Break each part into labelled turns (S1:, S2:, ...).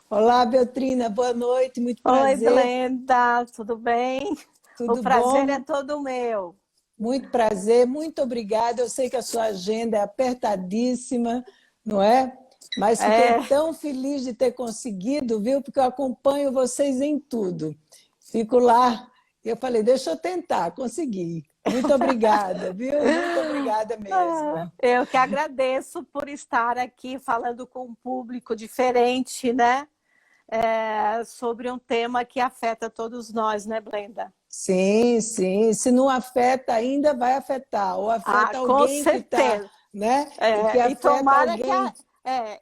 S1: Olá, Beltrina, boa noite, muito
S2: Oi,
S1: prazer,
S2: Blenda, tudo bem? O
S1: tudo
S2: prazer é
S1: bom?
S2: todo meu.
S1: Muito prazer, muito obrigada. Eu sei que a sua agenda é apertadíssima, não é? Mas fiquei
S2: É,
S1: tão feliz de ter conseguido, viu? Porque eu acompanho vocês em tudo. Fico lá e eu falei, deixa eu tentar, consegui. Muito obrigada, viu? Muito obrigada mesmo.
S2: eu que agradeço por estar aqui falando com um público diferente, né? Sobre um tema que afeta todos nós, né, Blenda?
S1: Sim, sim. Se não afeta, ainda vai afetar. Ou
S2: Ah,
S1: afeta
S2: com
S1: alguém que está,
S2: certeza.
S1: né? E que
S2: É, e
S1: afeta
S2: tomara que
S1: alguém.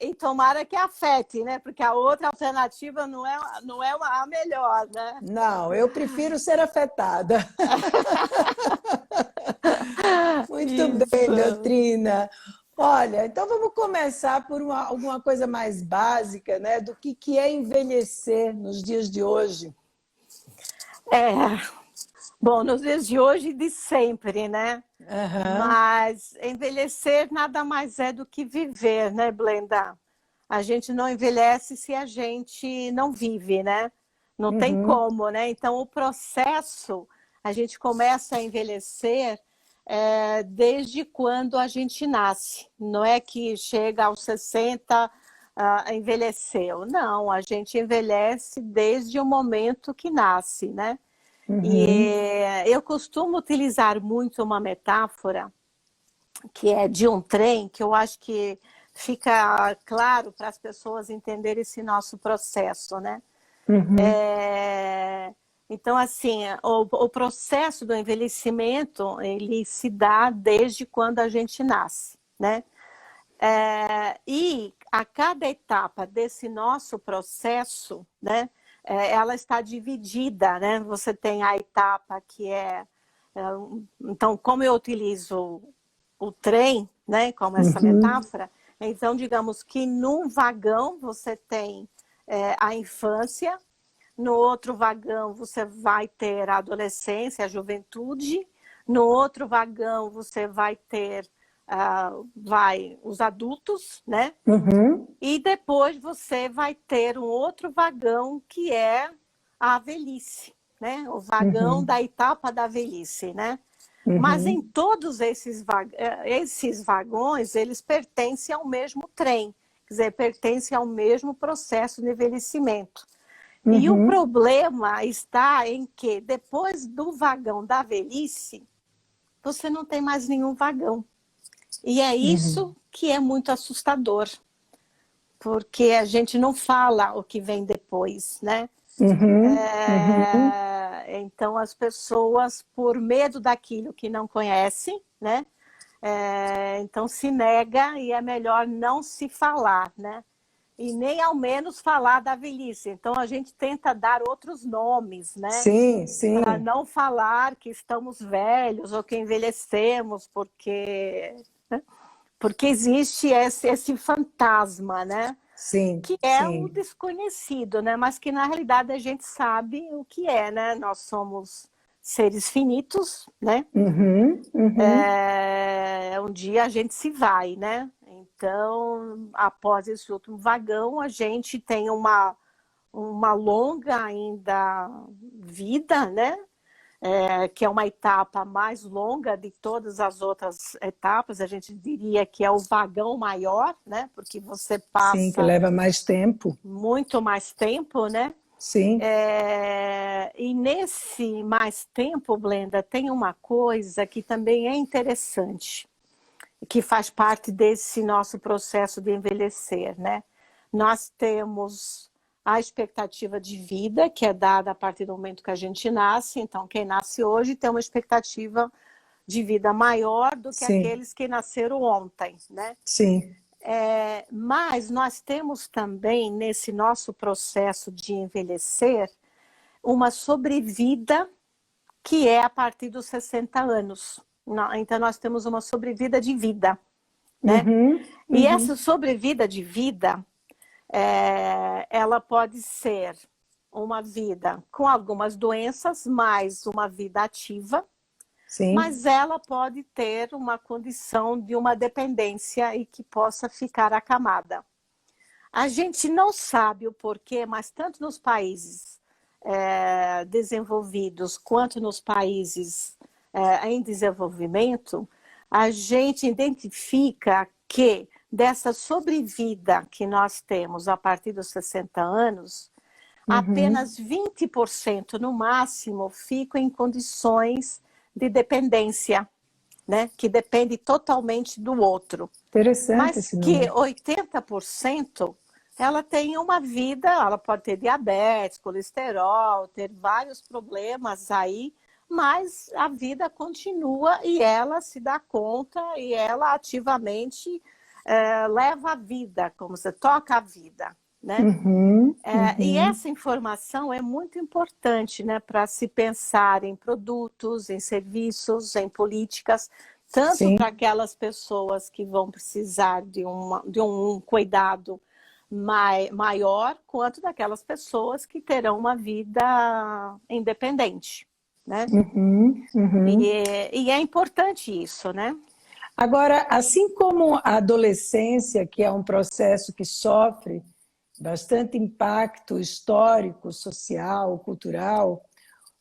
S2: e tomara que afete, né? Porque a outra alternativa não é a melhor, né?
S1: Não, eu prefiro ser afetada. Muito bem,
S2: Isso.
S1: Beltrina. Olha, então vamos começar por alguma coisa mais básica, né? Do que é envelhecer nos dias de hoje.
S2: É, bom, nos dias de hoje e de sempre, né?
S1: Aham.
S2: Mas envelhecer nada mais é do que viver, né, Blenda? A gente não envelhece se a gente não vive, né? Não tem
S1: Uhum.
S2: como, né? Então, o processo, a gente começa a envelhecer desde quando a gente nasce. Não é que chega aos 60, envelheceu. Não, a gente envelhece desde o momento que nasce, né?
S1: Uhum.
S2: E eu costumo utilizar muito uma metáfora que é de um trem, que eu acho que fica claro para as pessoas entenderem esse nosso processo, né?
S1: Uhum.
S2: Então, assim, o processo do envelhecimento, ele se dá desde quando a gente nasce, né? E a cada etapa desse nosso processo, né, ela está dividida, né? Você tem a etapa que então, como eu utilizo o trem, né, como essa
S1: Uhum.
S2: metáfora, então, digamos que num vagão você tem a infância, no outro vagão você vai ter a adolescência, a juventude, no outro vagão você vai ter os adultos, né?
S1: Uhum.
S2: E depois você vai ter um outro vagão que é a velhice, né? O vagão
S1: Uhum.
S2: da etapa da velhice, né? Mas em
S1: Uhum.
S2: todos esses vagões, eles pertencem ao mesmo trem, quer dizer, pertencem ao mesmo processo de envelhecimento. E o
S1: Uhum.
S2: problema está em que depois do vagão da velhice, você não tem mais nenhum vagão. E é isso
S1: Uhum.
S2: que é muito assustador, porque a gente não fala o que vem depois, né?
S1: Uhum. Uhum.
S2: Então as pessoas, por medo daquilo que não conhecem, né? Então se nega e é melhor não se falar, né? E nem ao menos falar da velhice. Então a gente tenta dar outros nomes, né?
S1: Sim,
S2: Para
S1: sim,
S2: não falar que estamos velhos ou que envelhecemos, porque existe esse fantasma, né?
S1: sim,
S2: Que é o
S1: sim.
S2: desconhecido, né? Mas que na realidade a gente sabe o que é, né? Nós somos seres finitos, né?
S1: Uhum. Uhum.
S2: Um dia a gente se vai, né? Então, após esse último vagão, a gente tem uma longa ainda vida, né? Que é uma etapa mais longa de todas as outras etapas, a gente diria que é o vagão maior, né? Porque você
S1: Sim, que
S2: passa
S1: leva mais tempo.
S2: muito mais tempo, né?
S1: Sim.
S2: E nesse mais tempo, Blenda, tem uma coisa que também é interessante, que faz parte desse nosso processo de envelhecer, né? Nós temos a expectativa de vida, que é dada a partir do momento que a gente nasce. Então, quem nasce hoje tem uma expectativa de vida maior do que
S1: Sim.
S2: aqueles que nasceram ontem, né?
S1: Sim.
S2: Mas nós temos também, nesse nosso processo de envelhecer, uma sobrevida que é a partir dos 60 anos. Então, nós temos uma sobrevida de vida, né?
S1: Uhum.
S2: E essa
S1: Uhum.
S2: sobrevida de vida, ela pode ser uma vida com algumas doenças, mais uma vida ativa,
S1: Sim.
S2: mas ela pode ter uma condição de uma dependência e que possa ficar acamada. A gente não sabe o porquê, mas tanto nos países desenvolvidos quanto nos países em desenvolvimento, a gente identifica que dessa sobrevida que nós temos a partir dos 60 anos, apenas 20% no máximo ficam em condições de dependência, né? Que depende totalmente do outro.
S1: Interessante
S2: Mas
S1: esse
S2: que
S1: número.
S2: 80% ela tem uma vida, ela pode ter diabetes, colesterol, ter vários problemas aí, mas a vida continua e ela se dá conta e ela ativamente leva a vida, como você toca a vida, né? E essa informação é muito importante, né, para se pensar em produtos, em serviços, em políticas, tanto para aquelas pessoas que vão precisar de um cuidado maior, quanto daquelas pessoas que terão uma vida independente, né? E é importante isso, né?
S1: Agora, assim como a adolescência, que é um processo que sofre bastante impacto histórico, social, cultural,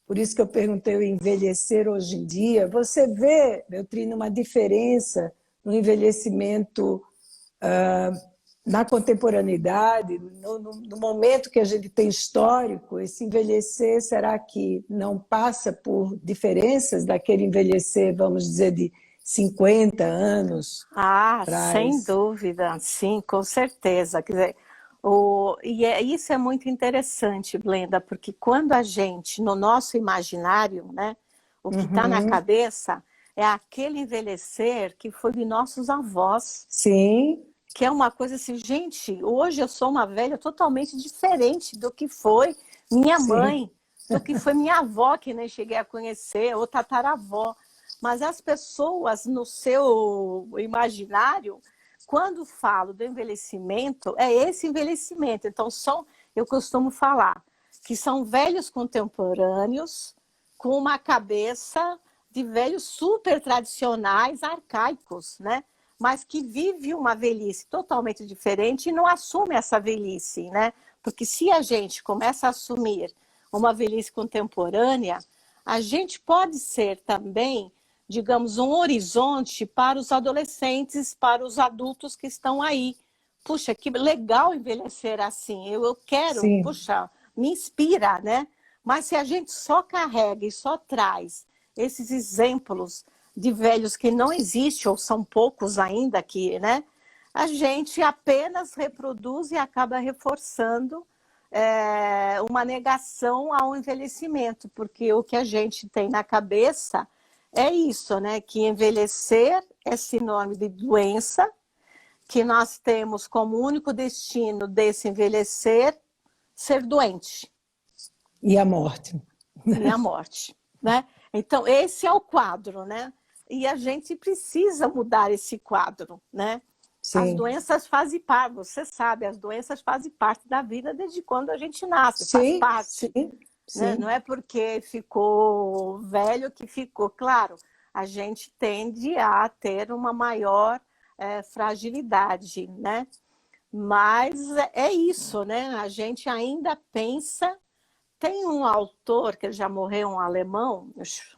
S1: por isso que eu perguntei o envelhecer hoje em dia, você vê, Beltrina, uma diferença no envelhecimento na contemporaneidade, no momento que a gente tem histórico, esse envelhecer, será que não passa por diferenças daquele envelhecer, vamos dizer, de 50 anos
S2: Sem
S1: atrás?
S2: dúvida, sim, com certeza. Quer dizer, isso é muito interessante, Blenda, porque quando a gente, no nosso imaginário, né, o que está na cabeça é aquele envelhecer que foi de nossos avós.
S1: Sim.
S2: Que é uma coisa assim, gente, hoje eu sou uma velha totalmente diferente do que foi minha mãe, do que foi minha avó, que nem cheguei a conhecer, ou tataravó. Mas as pessoas, no seu imaginário, quando falo do envelhecimento, é esse envelhecimento. Então, eu costumo falar que são velhos contemporâneos com uma cabeça de velhos super tradicionais, arcaicos, né? Mas que vive uma velhice totalmente diferente e não assume essa velhice, né? Porque se a gente começa a assumir uma velhice contemporânea, a gente pode ser também, digamos, um horizonte para os adolescentes, para os adultos que estão aí. Puxa, que legal envelhecer assim, eu quero, puxa, me inspira, né? Mas se a gente só carrega e só traz esses exemplos de velhos que não existem, ou são poucos ainda aqui, né? A gente apenas reproduz e acaba reforçando uma negação ao envelhecimento, porque o que a gente tem na cabeça é isso, né? Que envelhecer é sinônimo de doença, que nós temos como único destino desse envelhecer ser doente.
S1: E a morte.
S2: E a morte, né? Então, esse é o quadro, né? E a gente precisa mudar esse quadro, né?
S1: Sim.
S2: As doenças fazem parte, você sabe, as doenças fazem parte da vida desde quando a gente nasce, faz parte. Né? Não é porque ficou velho que ficou. Claro, a gente tende a ter uma maior fragilidade, né? Mas é isso, né? A gente ainda pensa. Tem um autor, que já morreu, um alemão,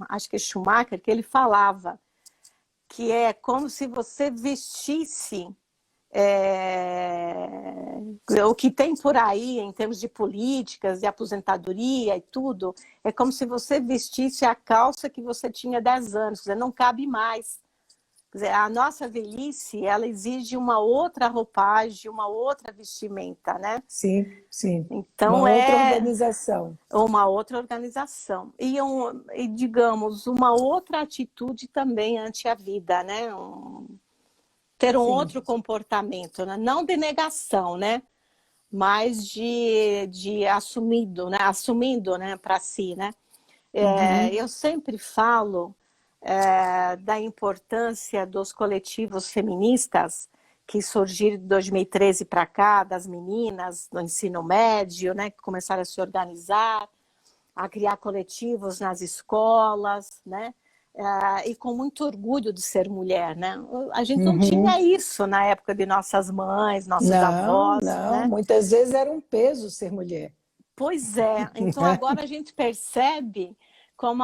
S2: acho que é Schumacher, que ele falava que é como se você vestisse o que tem por aí em termos de políticas, de aposentadoria e tudo, é como se você vestisse a calça que você tinha 10 anos, quer dizer, não cabe mais. Quer dizer, a nossa velhice, ela exige uma outra roupagem, uma outra vestimenta, né?
S1: Sim, sim.
S2: Então,
S1: uma outra organização.
S2: Uma outra organização. E, digamos, uma outra atitude também ante a vida, né? Ter um outro comportamento, né? Não de negação, né? Mas de assumindo, né? Para si, né? Eu sempre falo da importância dos coletivos feministas que surgiram de 2013 para cá, das meninas do ensino médio, né, que começaram a se organizar, a criar coletivos nas escolas, né, e com muito orgulho de ser mulher, né? A gente não
S1: Uhum.
S2: tinha isso na época de nossas mães, nossos
S1: Não,
S2: avós,
S1: não.
S2: né?
S1: Muitas vezes era um peso ser mulher.
S2: Pois é. Então agora a gente percebe como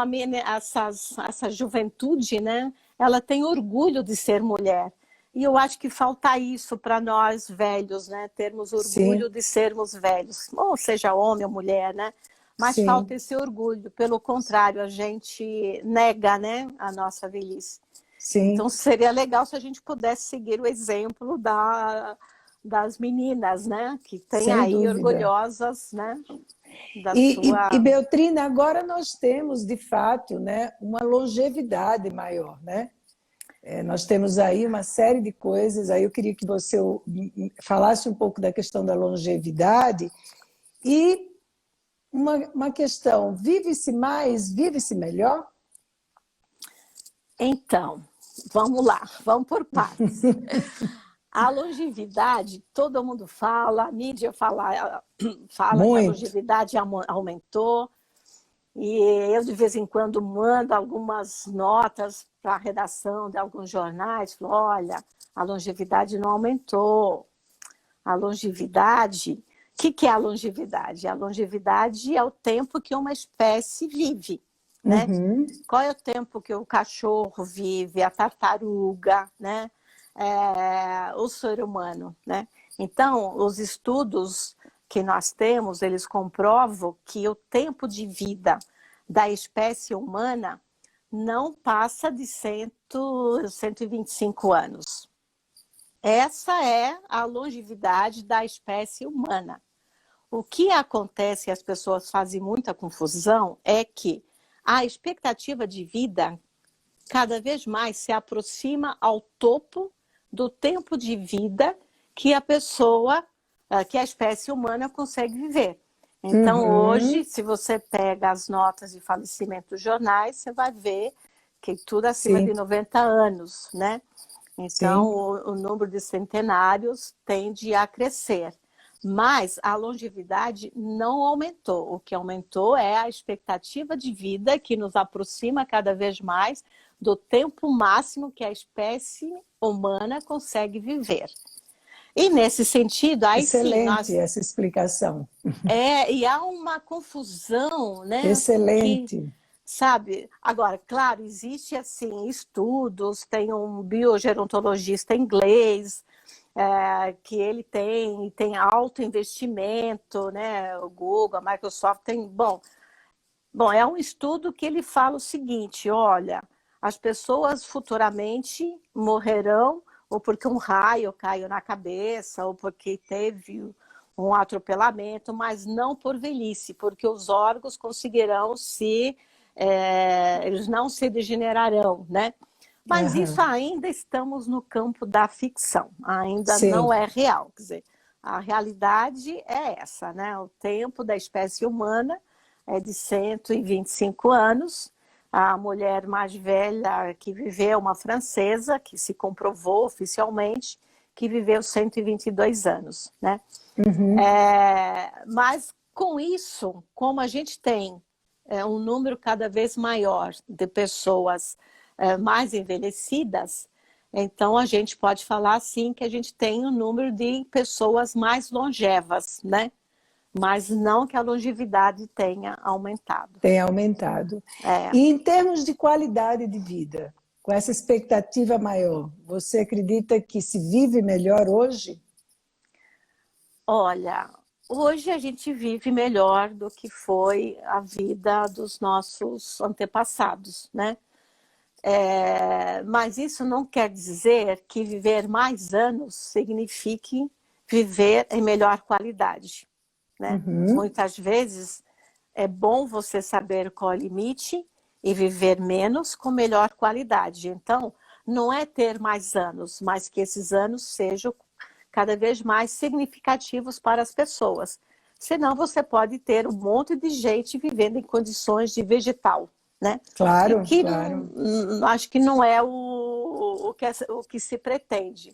S2: essa juventude, né? Ela tem orgulho de ser mulher. E eu acho que falta isso para nós velhos, né? Termos
S1: Sim,
S2: orgulho de sermos velhos, ou seja, homem ou mulher, né? Mas falta
S1: sim,
S2: esse orgulho. Pelo contrário, a gente nega, né, a nossa velhice.
S1: sim,
S2: Então seria legal se a gente pudesse seguir o exemplo das meninas, né? Que têm
S1: sem
S2: aí
S1: dúvida.
S2: orgulhosas, né? Da
S1: E,
S2: sua.
S1: Beltrina, agora nós temos, de fato, né, uma longevidade maior, né? Nós temos aí uma série de coisas, aí eu queria que você falasse um pouco da questão da longevidade e uma questão, vive-se mais, vive-se melhor?
S2: Então, vamos lá, vamos por partes. A longevidade, todo mundo fala, a mídia fala que a
S1: Muito.
S2: longevidade aumentou, e eu de vez em quando mando algumas notas para a redação de alguns jornais, falo, olha, a longevidade não aumentou. A longevidade, que é a longevidade? A longevidade é o tempo que uma espécie vive, né?
S1: Uhum,
S2: Qual é o tempo que o cachorro vive, a tartaruga, né? O ser humano, né? Então, os estudos que nós temos, eles comprovam que o tempo de vida da espécie humana não passa de 125 anos. Essa é a longevidade da espécie humana. O que acontece, e as pessoas fazem muita confusão, é que a expectativa de vida cada vez mais se aproxima ao topo do tempo de vida que a pessoa, que a espécie humana consegue viver. Então,
S1: uhum,
S2: hoje, se você pega as notas de falecimento dos jornais, você vai ver que tudo acima
S1: sim,
S2: de 90 anos, né? Então,
S1: sim,
S2: o número de centenários tende a crescer. Mas a longevidade não aumentou. O que aumentou é a expectativa de vida, que nos aproxima cada vez mais do tempo máximo que a espécie humana consegue viver. E nesse sentido, aí sim,
S1: excelente essa explicação.
S2: e há uma confusão, né? Que
S1: Excelente.
S2: sabe, agora, claro, existe assim estudos, tem um biogerontologista inglês que ele tem alto investimento, né? O Google, a Microsoft tem, bom, é um estudo que ele fala o seguinte, olha, as pessoas futuramente morrerão ou porque um raio caiu na cabeça ou porque teve um atropelamento, mas não por velhice, porque os órgãos conseguirão eles não se degenerarão, né? Mas isso
S1: Aham.
S2: ainda estamos no campo da ficção, ainda não
S1: Sim.
S2: é real. Quer dizer, a realidade é essa, né? O tempo da espécie humana é de 125 anos. A mulher mais velha que viveu, uma francesa, que se comprovou oficialmente, que viveu 122 anos, né?
S1: Uhum.
S2: Mas com isso, como a gente tem um número cada vez maior de pessoas mais envelhecidas, então a gente pode falar assim que a gente tem um número de pessoas mais longevas, né? Mas não que a longevidade tenha aumentado.
S1: Tem aumentado.
S2: É,
S1: E em termos de qualidade de vida, com essa expectativa maior, você acredita que se vive melhor hoje?
S2: olha, hoje a gente vive melhor do que foi a vida dos nossos antepassados, né? Mas isso não quer dizer que viver mais anos signifique viver em melhor qualidade, né?
S1: Uhum.
S2: Muitas vezes é bom você saber qual é o limite e viver menos com melhor qualidade. Então, não é ter mais anos, mas que esses anos sejam cada vez mais significativos para as pessoas. Senão você pode ter um monte de gente vivendo em condições de vegetal, né? E o
S1: Claro,
S2: que
S1: claro.
S2: acho que não é o que se pretende.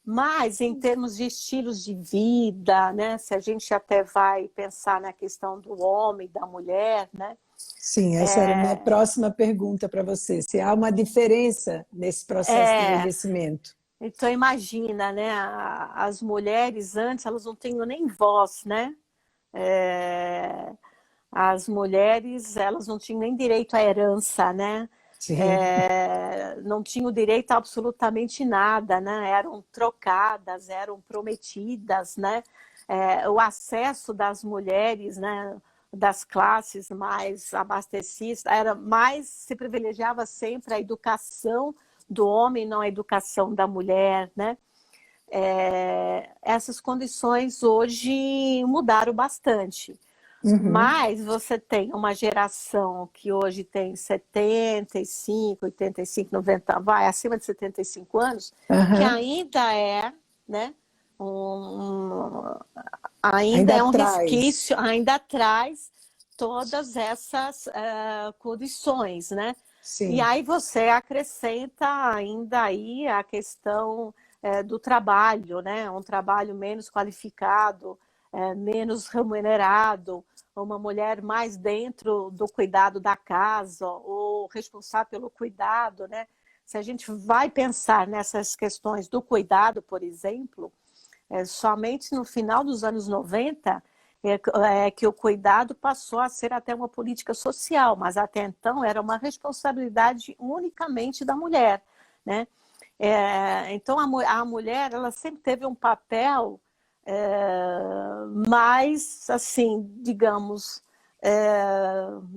S2: Mas em termos de estilos de vida, né? Se a gente até vai pensar na questão do homem e da mulher, né?
S1: Sim, essa era a minha próxima pergunta para você. Se há uma diferença nesse processo de
S2: É,
S1: envelhecimento.
S2: então imagina, né? As mulheres antes, elas não tinham nem voz, né? É, as mulheres, elas não tinham nem direito à herança, né?
S1: Sim.
S2: Não tinham direito a absolutamente nada, né? Eram trocadas, eram prometidas, né? O acesso das mulheres, né? Das classes mais abastecidas, era mais, se privilegiava sempre a educação do homem, não a educação da mulher, né? Essas condições hoje mudaram bastante.
S1: Uhum.
S2: Mas você tem uma geração que hoje tem 75, 85, 90, vai, acima de 75 anos, que
S1: Aham.
S2: ainda é, né, um, ainda
S1: Ainda
S2: é um
S1: atrás.
S2: resquício, ainda traz todas essas condições, né? E
S1: Sim.
S2: aí você acrescenta ainda aí a questão do trabalho, né? Um trabalho menos qualificado, menos remunerado, uma mulher mais dentro do cuidado da casa, ou responsável pelo cuidado, né? Se a gente vai pensar nessas questões do cuidado, por exemplo, somente no final dos anos 90 que o cuidado passou a ser até uma política social, mas até então era uma responsabilidade unicamente da mulher, né? Então a mulher ela sempre teve um papel mais, assim, digamos,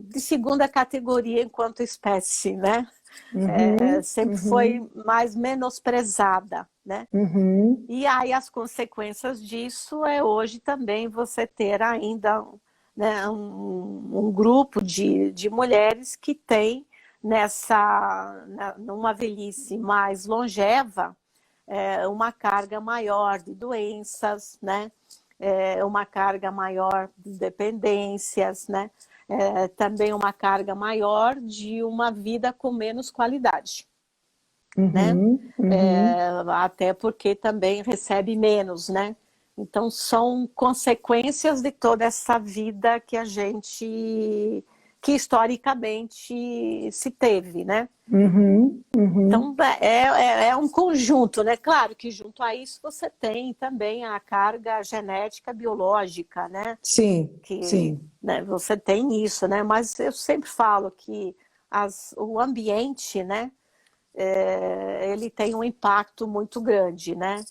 S2: de segunda categoria enquanto espécie, né?
S1: Uhum.
S2: Sempre
S1: Uhum.
S2: foi mais menosprezada, né?
S1: Uhum.
S2: E aí as consequências disso é hoje também você ter ainda, né, um grupo de mulheres que tem numa velhice mais longeva, uma carga maior de doenças, né? Uma carga maior de dependências, né? Também uma carga maior de uma vida com menos qualidade, né?
S1: Uhum. Uhum.
S2: Até porque também recebe menos, né? Então são consequências de toda essa vida que a gente, que historicamente se teve, né?
S1: Uhum.
S2: Então
S1: Uhum.
S2: é um conjunto, né? Claro que junto a isso você tem também a carga genética biológica, né?
S1: Sim,
S2: Que,
S1: sim.
S2: né, você tem isso, né? Mas eu sempre falo que o ambiente, né? Ele tem um impacto muito grande, né?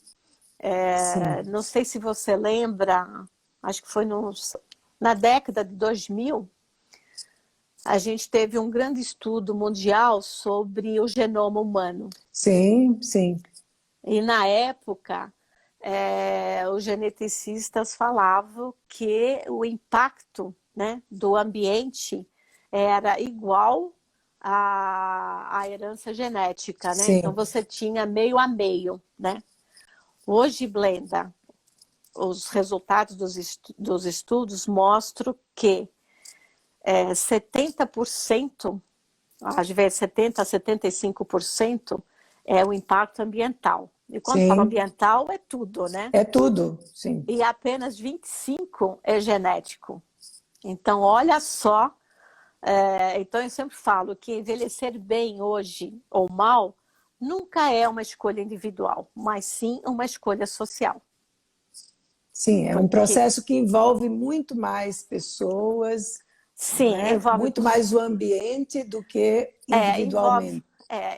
S1: Sim.
S2: Não sei se você lembra, acho que foi na década de 2000, a gente teve um grande estudo mundial sobre o genoma humano.
S1: Sim, sim.
S2: E na época, os geneticistas falavam que o impacto, né, do ambiente era igual à herança genética, né? Então
S1: Sim.
S2: você tinha meio a meio, né? Hoje, Blenda, os resultados dos estudos mostram que 70%, às vezes 70% a 75% é o impacto ambiental. E quando falo
S1: Sim.
S2: ambiental, é tudo, né?
S1: É tudo. Sim.
S2: E apenas 25% é genético. Então, olha só. Então, eu sempre falo que envelhecer bem hoje ou mal nunca é uma escolha individual, mas sim uma escolha social.
S1: Sim, é um
S2: Porque,
S1: processo que envolve muito mais pessoas,
S2: sim,
S1: né?
S2: envolve
S1: Muito mais o ambiente do que
S2: envolve,
S1: individualmente.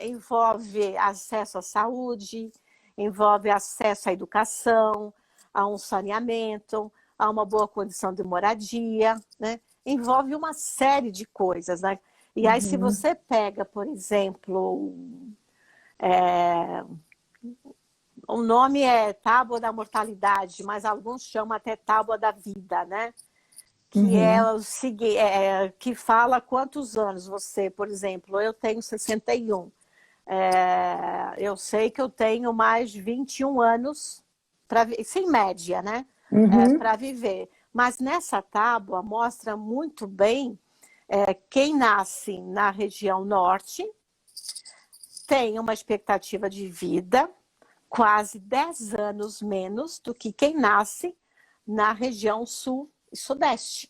S2: envolve acesso à saúde, envolve acesso à educação, a um saneamento, a uma boa condição de moradia, né? Envolve uma série de coisas, né? E aí, se
S1: Uhum.
S2: você pega, por exemplo, o nome é tábua da mortalidade, mas alguns chamam até tábua da vida, né? Que é
S1: Uhum.
S2: o seguinte, que fala quantos anos você, por exemplo, eu tenho 61. Eu sei que eu tenho mais 21 anos, sem média, né?
S1: Uhum.
S2: Para viver. Mas nessa tábua mostra muito bem quem nasce na região norte tem uma expectativa de vida quase 10 anos menos do que quem nasce na região sul e sudeste.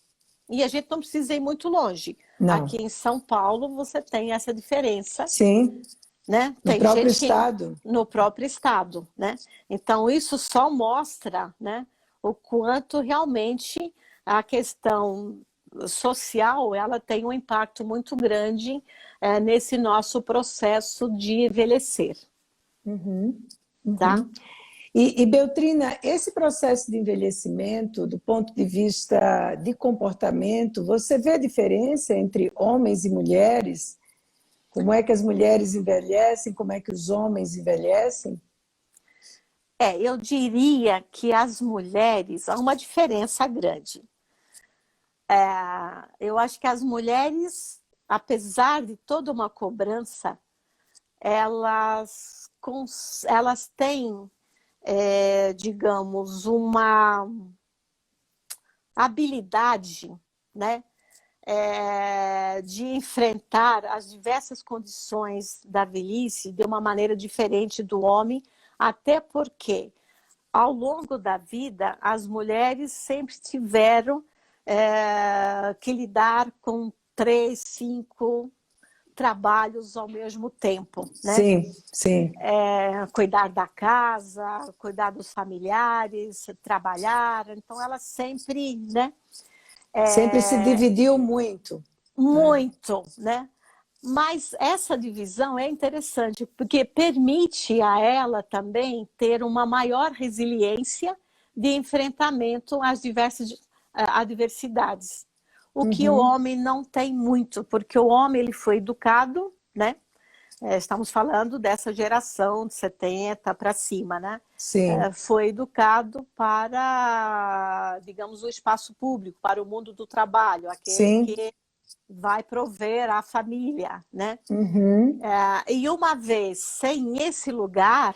S2: E a gente não precisa ir muito longe.
S1: Não.
S2: Aqui em São Paulo você tem essa diferença,
S1: Sim,
S2: né?
S1: no
S2: Tem
S1: próprio
S2: gente que
S1: estado.
S2: no próprio estado, né? Então isso só mostra, né, o quanto realmente a questão social ela tem um impacto muito grande nesse nosso processo de envelhecer,
S1: Uhum,
S2: tá?
S1: uhum. Beltrina, esse processo de envelhecimento, do ponto de vista de comportamento, você vê a diferença entre homens e mulheres? Como é que as mulheres envelhecem? Como é que os homens envelhecem?
S2: Eu diria que as mulheres, há uma diferença grande. Eu acho que as mulheres, apesar de toda uma cobrança, elas têm, digamos, uma habilidade, né, de enfrentar as diversas condições da velhice de uma maneira diferente do homem, até porque ao longo da vida, as mulheres sempre tiveram que lidar com 3, 5 trabalhos ao mesmo tempo, né?
S1: Sim, sim.
S2: Cuidar da casa, cuidar dos familiares, trabalhar. Então, ela sempre, né?
S1: Sempre se dividiu muito, né?
S2: Muito, né? Mas essa divisão é interessante, porque permite a ela também ter uma maior resiliência de enfrentamento às diversas adversidades. O que o
S1: Uhum,
S2: homem não tem muito, porque o homem ele foi educado, né? Estamos falando dessa geração de 70 para cima, né?
S1: sim,
S2: Foi educado para, digamos, o espaço público, para o mundo do trabalho, aquele
S1: sim.
S2: que vai prover a família, né?
S1: Uhum,
S2: E uma vez sem esse lugar,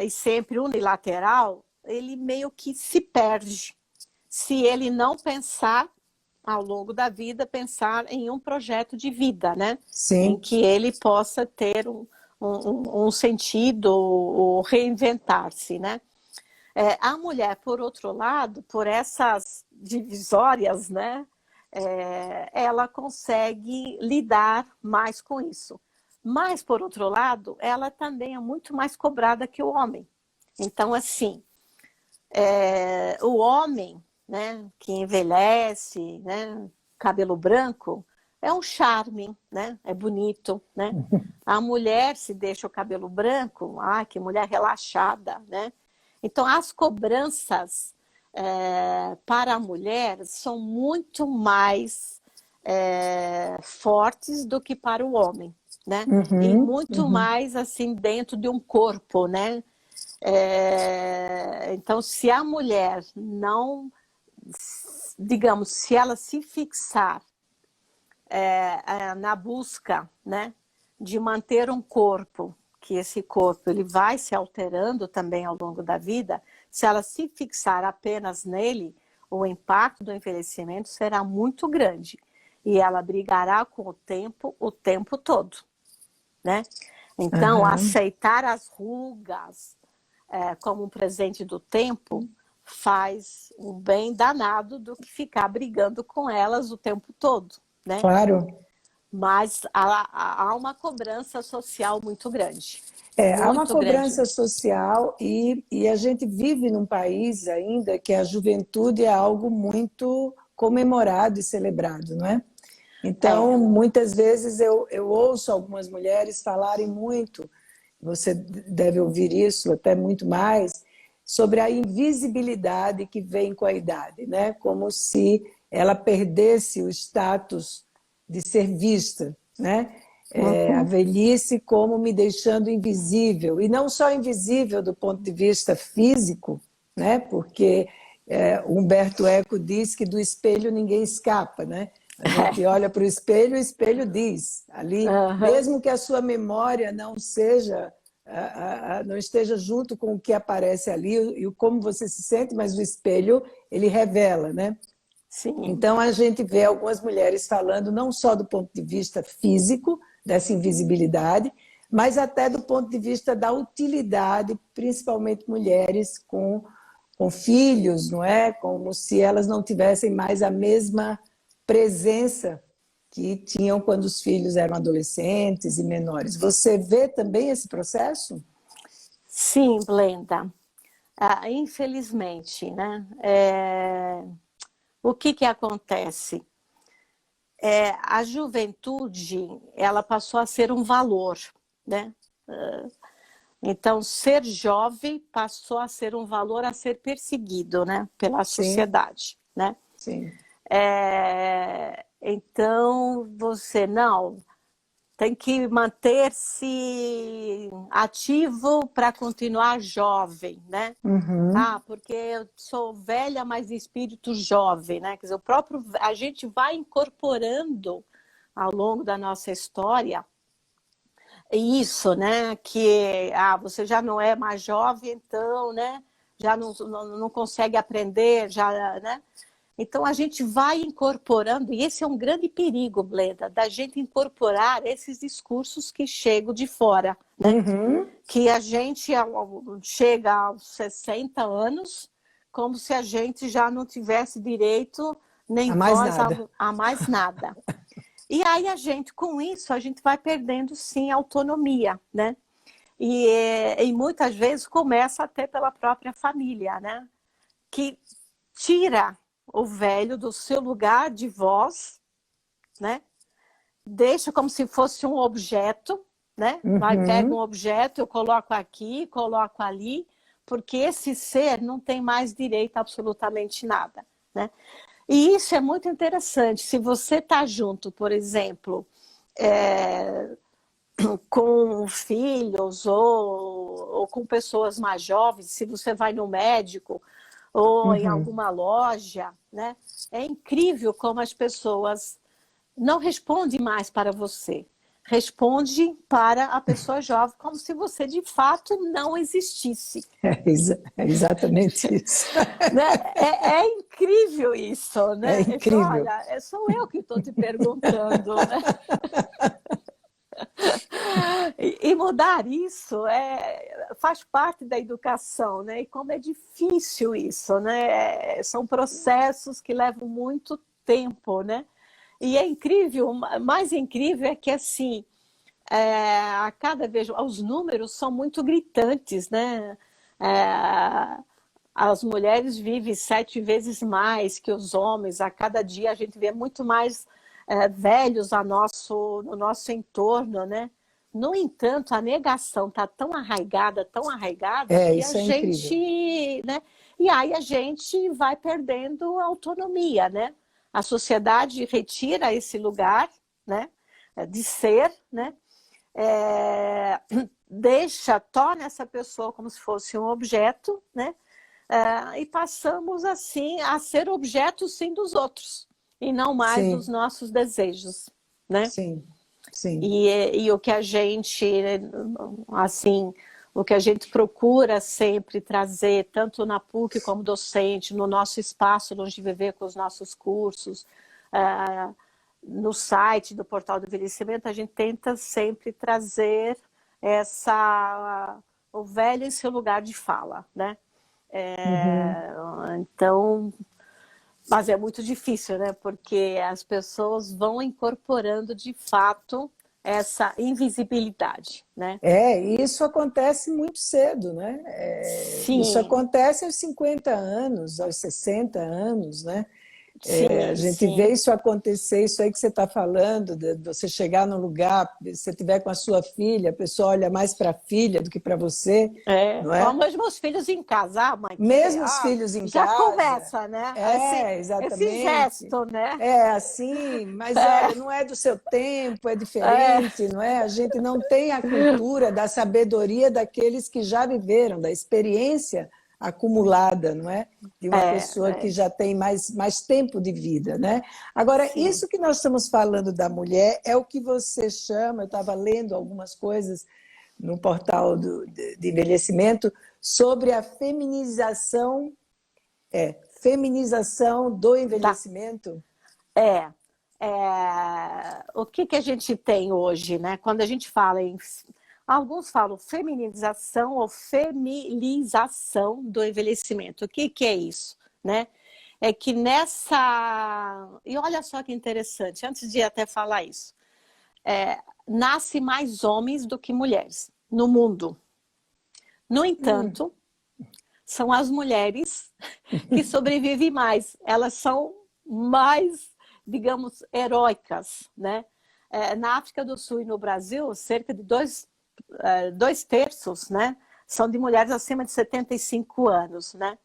S2: e sempre unilateral, ele meio que se perde. Se ele não pensar, ao longo da vida, pensar em um projeto de vida, né? Em
S1: sim.
S2: que ele possa ter um sentido ou reinventar-se, né? A mulher, por outro lado, por essas divisórias, né, ela consegue lidar mais com isso. Mas, por outro lado, ela também é muito mais cobrada que o homem. Então, assim, o homem, né, que envelhece, né, cabelo branco, é um charme, né, é bonito, né? A mulher se deixa o cabelo branco, que mulher relaxada, né? Então, as cobranças para a mulher são muito mais fortes do que para o homem, né? E
S1: Uhum,
S2: muito
S1: uhum.
S2: mais assim dentro de um corpo, né? Então, se a mulher não, digamos, se ela se fixar na busca, né, de manter um corpo, que esse corpo ele vai se alterando também ao longo da vida, se ela se fixar apenas nele, o impacto do envelhecimento será muito grande e ela brigará com o tempo todo, né? Então,
S1: Aham.
S2: aceitar as rugas como um presente do tempo faz um bem danado do que ficar brigando com elas o tempo todo, né?
S1: Claro.
S2: Mas há uma cobrança social muito grande.
S1: Há uma
S2: Muito grande.
S1: cobrança social e a gente vive num país ainda que a juventude é algo muito comemorado e celebrado, não é?
S2: É,
S1: Então, muitas vezes eu ouço algumas mulheres falarem muito, você deve ouvir isso até muito mais, sobre a invisibilidade que vem com a idade, né? Como se ela perdesse o status de ser vista, né? A
S2: uhum,
S1: velhice como me deixando invisível, e não só invisível do ponto de vista físico, né? Porque Humberto Eco diz que do espelho ninguém escapa, né? A gente olha para o espelho diz ali,
S2: uhum,
S1: mesmo que a sua memória não seja, não esteja junto com o que aparece ali e como você se sente, mas o espelho ele revela, né?
S2: sim,
S1: Então a gente vê algumas mulheres falando não só do ponto de vista físico dessa invisibilidade, mas até do ponto de vista da utilidade, principalmente mulheres com filhos, não é? Como se elas não tivessem mais a mesma presença que tinham quando os filhos eram adolescentes e menores. Você vê também esse processo?
S2: Sim, Blenda. Infelizmente, né? O que acontece? A juventude, ela passou a ser um valor, né? Então, ser jovem passou a ser um valor a ser perseguido, né? Pela
S1: Sim,
S2: sociedade, né?
S1: sim.
S2: Então, você não tem que manter-se ativo para continuar jovem, né?
S1: Uhum.
S2: Ah, porque eu sou velha, mas espírito jovem, né? Quer dizer, a gente vai incorporando ao longo da nossa história isso, né? Que você já não é mais jovem, então, né? Já não consegue aprender, já, né? Então a gente vai incorporando, e esse é um grande perigo, Bleda, da gente incorporar esses discursos que chegam de fora, né?
S1: Uhum.
S2: Que a gente chega aos 60 anos como se a gente já não tivesse direito nem
S1: A mais
S2: voz
S1: nada.
S2: a mais nada. E aí com isso, a gente vai perdendo sim autonomia, né? E muitas vezes começa até pela própria família, né? Que tira o velho do seu lugar de voz, né? Deixa como se fosse um objeto, né? Pega um
S1: Uhum.
S2: objeto, eu coloco aqui, coloco ali, porque esse ser não tem mais direito a absolutamente nada, né? E isso é muito interessante. Se você está junto, por exemplo, com filhos ou com pessoas mais jovens, se você vai no médico ou em
S1: Uhum.
S2: alguma loja, né? É incrível como as pessoas não respondem mais para você. Responde para a pessoa jovem como se você de fato não existisse.
S1: É exatamente isso.
S2: Né? É incrível isso,
S1: É
S2: né?
S1: incrível.
S2: Olha, sou eu que estou te perguntando, né? E mudar isso faz parte da educação, né? E como é difícil isso, né? São processos que levam muito tempo, né? E é incrível, mais incrível é que assim, a cada vez os números são muito gritantes, né? É, as mulheres vivem 7 vezes mais que os homens. A cada dia a gente vê muito mais velhos no nosso entorno, né? No entanto, a negação está tão arraigada, que a
S1: Isso é incrível.
S2: gente, né? E aí a gente vai perdendo a autonomia, né? A sociedade retira esse lugar, né? De ser, né? Torna essa pessoa como se fosse um objeto, né? E passamos assim a ser objeto sim dos outros e não mais dos
S1: Sim,
S2: nossos desejos, né?
S1: sim, sim.
S2: E o que a gente, assim, o que a gente procura sempre trazer, tanto na PUC como docente, no nosso espaço Longe de Viver com os nossos cursos, no site do Portal do Envelhecimento, a gente tenta sempre trazer o velho em seu lugar de fala, né?
S1: Uhum.
S2: Então, mas é muito difícil, né? Porque as pessoas vão incorporando de fato essa invisibilidade, né?
S1: Isso acontece muito cedo, né? Isso
S2: Sim,
S1: acontece aos 50 anos, aos 60 anos, né? A
S2: sim,
S1: gente vê
S2: sim.
S1: isso acontecer, isso aí que você está falando, de você chegar num lugar, se você estiver com a sua filha, a pessoa olha mais para a filha do que para você, não é?
S2: Como os meus filhos em casa, mãe,
S1: Mesmo os filhos em
S2: já
S1: casa,
S2: começa, né? Esse
S1: exatamente.
S2: gesto, né?
S1: É assim, mas olha, não é do seu tempo, é
S2: É,
S1: diferente, não é? A gente não tem a cultura da sabedoria daqueles que já viveram, da experiência acumulada, não é? De uma pessoa que
S2: é,
S1: já tem mais tempo de vida, né? Agora,
S2: sim.
S1: isso que nós estamos falando da mulher é o que você chama, eu estava lendo algumas coisas no portal de envelhecimento sobre a feminização do
S2: Da,
S1: envelhecimento.
S2: é, o que a gente tem hoje, né? Quando a gente fala em Alguns falam feminização ou femilização do envelhecimento. O que é isso, né? É que nessa... E olha só que interessante, antes de até falar isso. Nasce mais homens do que mulheres no mundo. No entanto, são as mulheres que sobrevivem mais. Elas são mais, digamos, heróicas, né? Na África do Sul e no Brasil, cerca de 2/3, né, são de mulheres acima de 75 anos, né?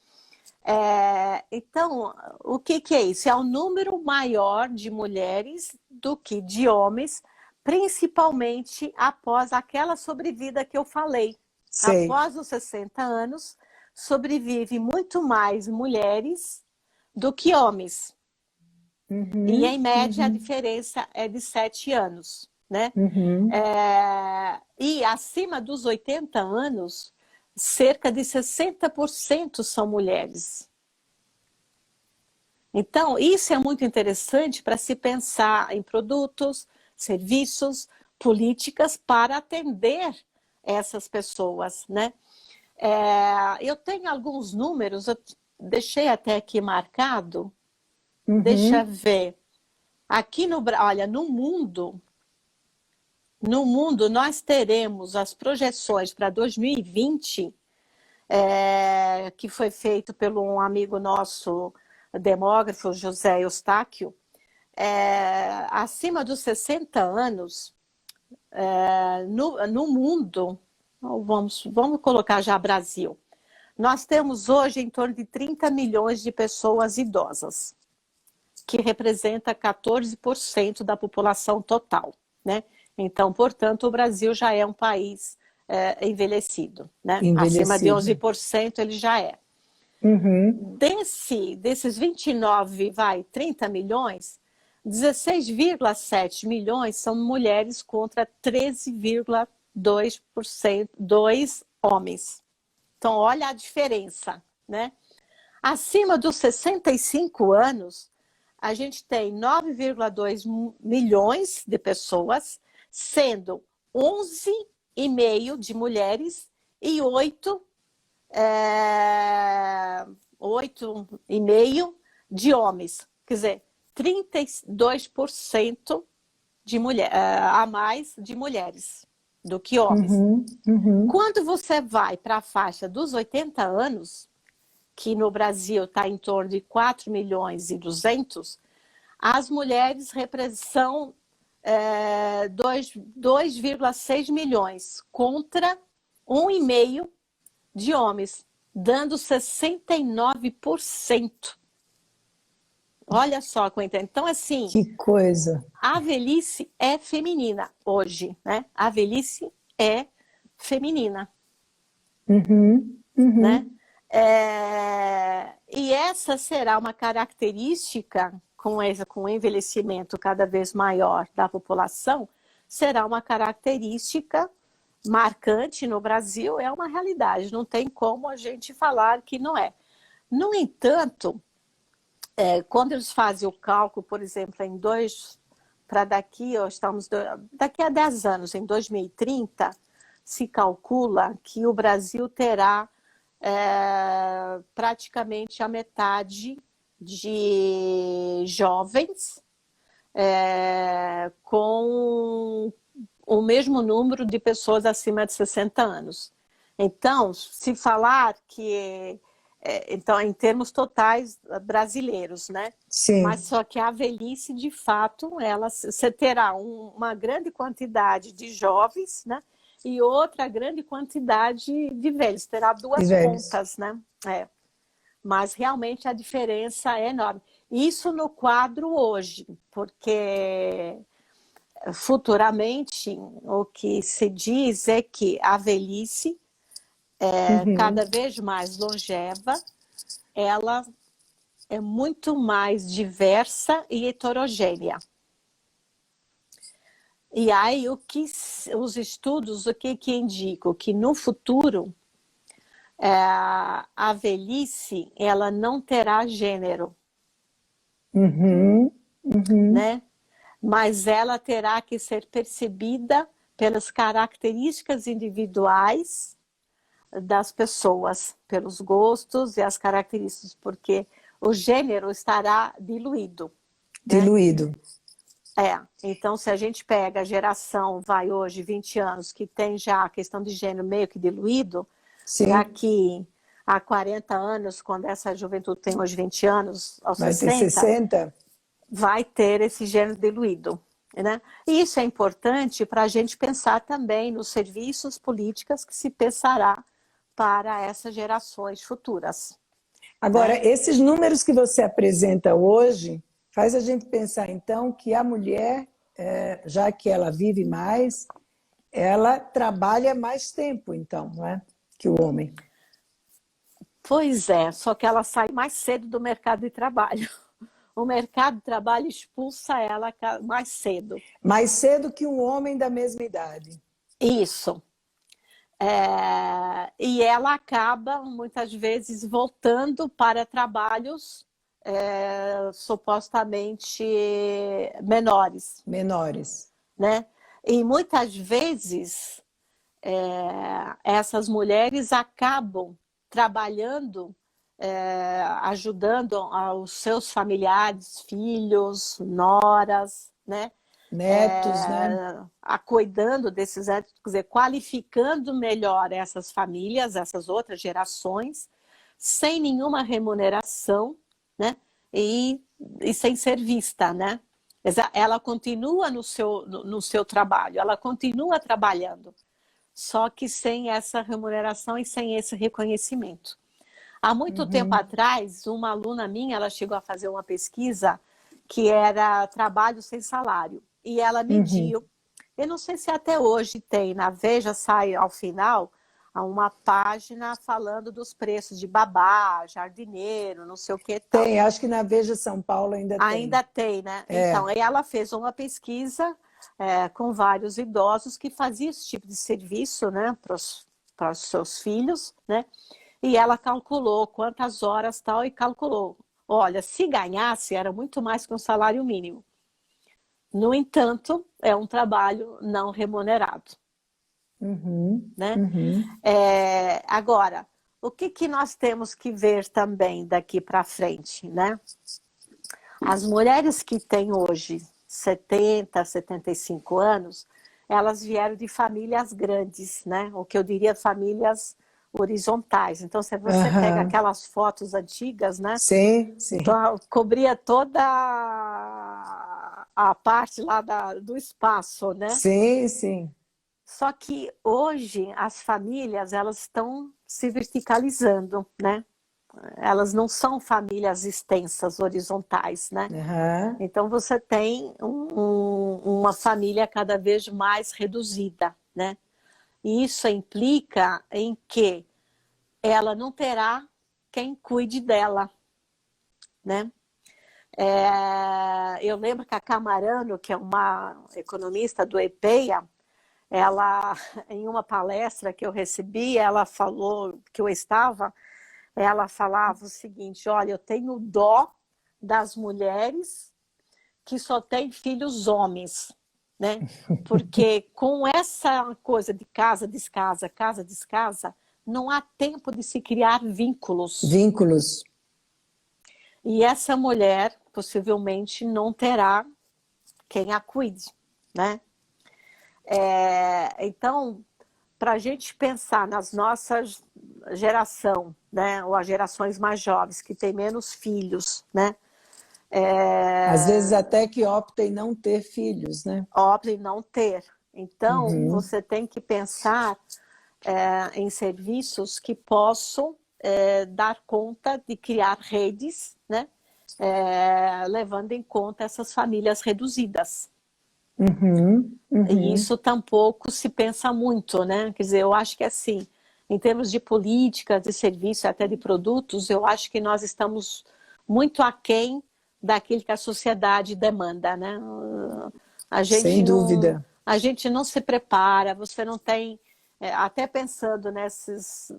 S2: Então, o que é isso? É um número maior de mulheres do que de homens, principalmente após aquela sobrevida que eu falei.
S1: Sei.
S2: Após os 60 anos, sobrevive muito mais mulheres do que homens. E, em média, a diferença é de 7 anos. Né? E acima dos 80 anos, cerca de 60% são mulheres. Então, isso é muito interessante para se pensar em produtos, serviços, políticas para atender essas pessoas, né? Eu tenho alguns números, eu deixei até aqui marcado. Deixa eu ver. Aqui olha, no mundo, nós teremos as projeções para 2020, que foi feito por um amigo nosso, demógrafo, José Eustáquio. Acima dos 60 anos, no mundo, vamos colocar já Brasil, nós temos hoje em torno de 30 milhões de pessoas idosas, que representa 14% da população total, né? Então, portanto, o Brasil já é um país envelhecido, né? Acima de 11% ele já é. Desses 30 milhões, 16,7 milhões são mulheres contra 13,2% homens. Então, olha a diferença, né? Acima dos 65 anos, a gente tem 9,2 milhões de pessoas, sendo 11,5 de mulheres e 8,5 de homens. Quer dizer, 32% de a mais de mulheres do que homens. Quando você vai para a faixa dos 80 anos, que no Brasil está em torno de 4 milhões e 200, as mulheres são 2,6 milhões contra 1,5 de homens, dando 69%. Olha só, Quentin. Então, assim...
S1: Que coisa!
S2: A velhice é feminina hoje, né? A velhice é feminina. Né? E essa será uma característica, com o envelhecimento cada vez maior da população, será uma característica marcante no Brasil, é uma realidade, não tem como a gente falar que não é. No entanto, quando eles fazem o cálculo, por exemplo, daqui a 10 anos, em 2030, se calcula que o Brasil terá praticamente a metade de jovens com o mesmo número de pessoas acima de 60 anos. Então, se falar que... então, em termos totais brasileiros, né?
S1: Sim.
S2: Mas só que a velhice, de fato, você terá uma grande quantidade de jovens, né? E outra grande quantidade de velhos. Terá duas pontas, né? Mas realmente a diferença é enorme. Isso no quadro hoje, porque futuramente o que se diz é que a velhice cada vez mais longeva, ela é muito mais diversa e heterogênea. E aí os estudos, o que indicam? Que no futuro a velhice ela não terá gênero, né? Mas ela terá que ser percebida pelas características individuais das pessoas, pelos gostos e as características, porque o gênero estará diluído, né?
S1: Diluído.
S2: Então se a gente pega a geração, vai hoje, 20 anos, que tem já a questão de gênero meio que diluído,
S1: Sim.
S2: daqui a 40 anos, quando essa juventude tem hoje 20 anos, aos
S1: Vai
S2: 60,
S1: ter 60?
S2: vai ter esse gênero diluído, né? E isso é importante para a gente pensar também nos serviços políticos que se pensará para essas gerações futuras.
S1: Agora,
S2: né?
S1: esses números que você apresenta hoje, faz a gente pensar, então, que a mulher, já que ela vive mais, ela trabalha mais tempo, então, não é? Que o homem.
S2: Pois é, só que ela sai mais cedo do mercado de trabalho. O mercado de trabalho expulsa ela mais cedo.
S1: Mais cedo que um homem da mesma idade.
S2: Isso. E ela acaba, muitas vezes, voltando para trabalhos supostamente menores.
S1: Menores.
S2: Né? E muitas vezes essas mulheres acabam trabalhando, ajudando aos seus familiares, filhos, noras, né?
S1: Netos, né?
S2: Cuidando desses netos, quer dizer, qualificando melhor essas famílias, essas outras gerações, sem nenhuma remuneração, né? E sem ser vista, né? Ela continua no seu trabalho, ela continua trabalhando, só que sem essa remuneração e sem esse reconhecimento. Há muito tempo atrás, uma aluna minha, ela chegou a fazer uma pesquisa que era trabalho sem salário. E ela mediu, eu não sei se até hoje tem, na Veja sai ao final uma página falando dos preços de babá, jardineiro, não sei o que tal.
S1: Tem, acho que na Veja São Paulo ainda tem.
S2: Ainda tem, né? Então, aí ela fez uma pesquisa com vários idosos que faziam esse tipo de serviço, né, para os seus filhos, né? E ela calculou quantas horas tal e calculou. Olha, se ganhasse, era muito mais que um salário mínimo. No entanto, é um trabalho não remunerado. Né? Agora, o que nós temos que ver também daqui para frente, né? As mulheres que têm hoje 70, 75 anos, elas vieram de famílias grandes, né? O que eu diria famílias horizontais. Então, se você pega aquelas fotos antigas, né?
S1: Sim, sim.
S2: Então, cobria toda a parte lá do espaço, né?
S1: Sim, sim.
S2: Só que hoje as famílias, elas estão se verticalizando, né? Elas não são famílias extensas, horizontais, né? Então você tem uma família cada vez mais reduzida, né? E isso implica em que ela não terá quem cuide dela, né? Eu lembro que a Camarano, que é uma economista do EPEA, ela, em uma palestra que eu recebi, ela falou que eu estava, ela falava o seguinte: olha, eu tenho dó das mulheres que só têm filhos homens, né? Porque com essa coisa de casa, descasa, casa, descasa, não há tempo de se criar vínculos.
S1: Vínculos.
S2: E essa mulher possivelmente não terá quem a cuide, né? Então, para a gente pensar nas nossas geração, né, ou as gerações mais jovens que têm menos filhos, né?
S1: Às vezes até que optem não ter filhos, né?
S2: Optem não ter. Então, você tem que pensar em serviços que possam dar conta de criar redes, né? Levando em conta essas famílias reduzidas. E isso tampouco se pensa muito, né? Quer dizer, eu acho que assim, em termos de política, de serviço, até de produtos, eu acho que nós estamos muito aquém daquilo que a sociedade demanda, né?
S1: Sem dúvida.
S2: A gente não se prepara, você não tem, até pensando nesses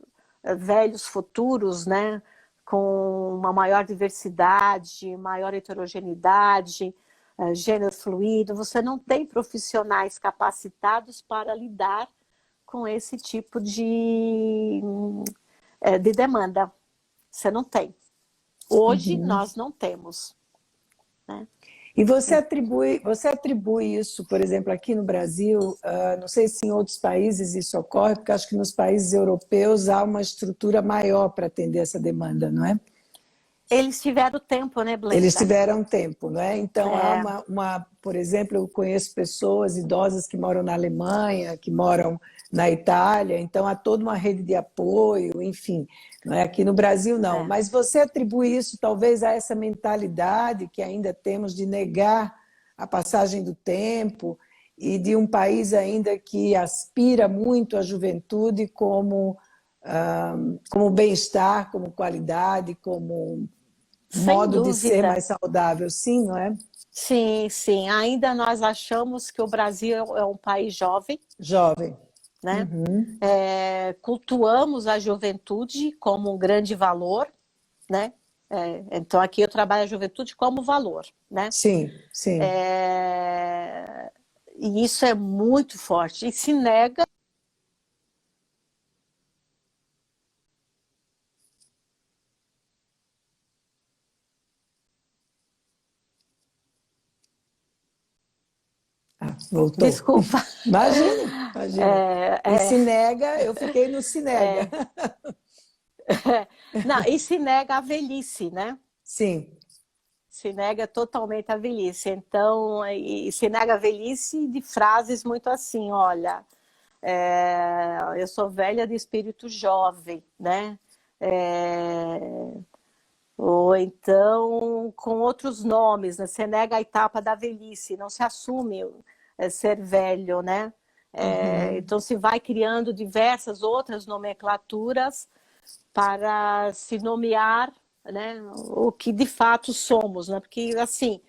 S2: velhos futuros, né? Com uma maior diversidade, maior heterogeneidade, gênero fluido, você não tem profissionais capacitados para lidar com esse tipo de demanda. Você não tem. Hoje nós não temos, né?
S1: E você atribui isso, por exemplo, aqui no Brasil, não sei se em outros países isso ocorre, porque acho que nos países europeus há uma estrutura maior para atender essa demanda, não é?
S2: Eles tiveram tempo, né, Blenda?
S1: Eles tiveram tempo, não é? Então, há por exemplo, eu conheço pessoas idosas que moram na Alemanha, que moram na Itália, então há toda uma rede de apoio, enfim. Não é? Aqui no Brasil, não. Mas você atribui isso, talvez, a essa mentalidade que ainda temos de negar a passagem do tempo e de um país ainda que aspira muito à juventude como bem-estar, como qualidade, como modo de ser mais saudável, sim, não é?
S2: Sim, sim. Ainda nós achamos que o Brasil é um país jovem.
S1: Jovem.
S2: Né? Cultuamos a juventude como um grande valor, né? Então aqui eu trabalho a juventude como valor, né?
S1: Sim, sim.
S2: E isso é muito forte. E se nega.
S1: Voltou.
S2: Desculpa.
S1: Imagina. E se nega, eu fiquei no se nega.
S2: Não, e se nega a velhice, né?
S1: Sim.
S2: Se nega totalmente a velhice. Então, e se nega a velhice de frases muito assim, olha, eu sou velha de espírito jovem, né? Ou então com outros nomes, né? Você nega a etapa da velhice, não se assume ser velho, né? Então se vai criando diversas outras nomenclaturas para se nomear, né, o que de fato somos, né? Porque assim,